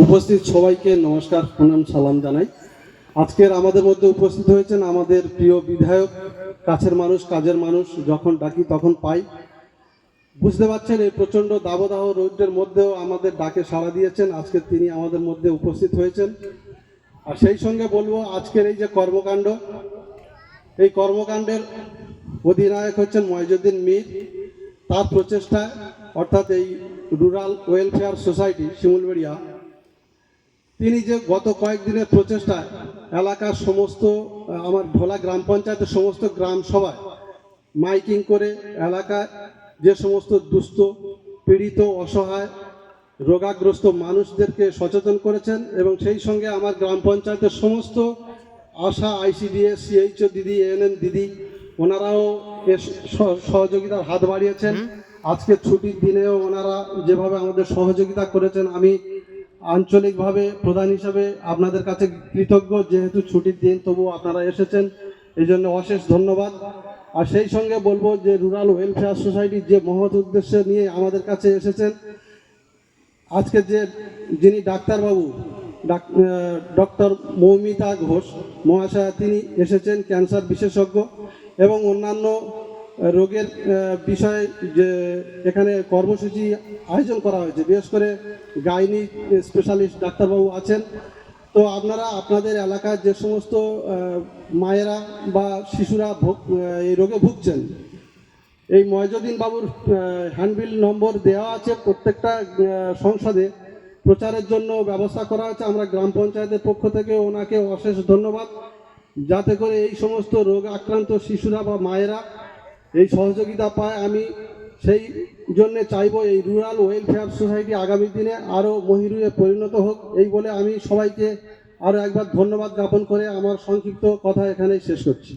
উপস্থিত সবাইকে নমস্কার, প্রণাম, সালাম জানাই। আজকের আমাদের মধ্যে উপস্থিত হয়েছেন আমাদের প্রিয় বিধায়ক, কাছের মানুষ, কাজের মানুষ, যখন ডাকি তখন পাই। বুঝতে পারছেন এই প্রচণ্ড দাবদাহ রৌদ্রের মধ্যেও আমাদের ডাকে সাড়া দিয়েছেন। আজকে তিনি আমাদের মধ্যে উপস্থিত হয়েছেন। আর সেই সঙ্গে বলবো, আজকের এই যে কর্মকাণ্ড, এই কর্মকাণ্ডের অধিনায়ক হচ্ছেন মইজউদ্দিন মীর। তার প্রচেষ্টায়, অর্থাৎ এই রুরাল ওয়েলফেয়ার সোসাইটি শিমুলবেড়িয়া, তিনি যে গত কয়েকদিনের প্রচেষ্টায় এলাকার সমস্ত, আমার ঢোলা গ্রাম পঞ্চায়েতের সমস্ত গ্রাম সভায় মাইকিং করে এলাকায় যে সমস্ত দুস্থ, পীড়িত, অসহায়, রোগাগ্রস্ত মানুষদেরকে সচেতন করেছেন, এবং সেই সঙ্গে আমার গ্রাম পঞ্চায়েতের সমস্ত আশা, আইসিডিএস, সিএইচও দিদি, এএনএম দিদি, ওনারাও এর সহযোগিতার হাত বাড়িয়েছেন। আজকে ছুটির দিনেও ওনারা যেভাবে আমাদের সহযোগিতা করেছেন, আমি আঞ্চলিকভাবে প্রধান হিসাবে আপনাদের কাছে কৃতজ্ঞ। যেহেতু ছুটির দিন, তবু আপনারা এসেছেন, এই জন্য অশেষ ধন্যবাদ। আর সেই সঙ্গে বলবো যে রুরাল ওয়েলফেয়ার সোসাইটির যে মহৎ উদ্দেশ্য নিয়ে আমাদের কাছে এসেছেন, আজকে যিনি ডাক্তারবাবু, ডক্টর মৌমিতা ঘোষ মহাশয়া, তিনি এসেছেন, ক্যান্সার বিশেষজ্ঞ, এবং অন্যান্য রোগের বিষয়ে যে এখানে কর্মসূচি আয়োজন করা হয়েছে, বিশেষ করে গাইনি স্পেশালিস্ট ডাক্তারবাবু আছেন। তো আপনারা আপনাদের এলাকার যে সমস্ত মায়েরা বা শিশুরা এই রোগে ভুগছেন, এই মইজউদ্দিন বাবুর হ্যান্ডবিল নম্বর দেওয়া আছে, প্রত্যেকটা সংসদে প্রচারের জন্য ব্যবস্থা করা হয়েছে। আমরা গ্রাম পঞ্চায়েতের পক্ষ থেকে ওনাকে অশেষ ধন্যবাদ, যাতে করে এই সমস্ত রোগ আক্রান্ত শিশুরা বা মায়েরা এই সহযোগিতা পায়। আমি সেই জন্যে চাইব এই রুরাল ওয়েলফেয়ার সোসাইটি আগামী দিনে আরও মহিরুহে পরিণত হোক। এই বলে আমি সবাইকে আরও একবার ধন্যবাদ জ্ঞাপন করে আমার সংক্ষিপ্ত কথা এখানেই শেষ করছি।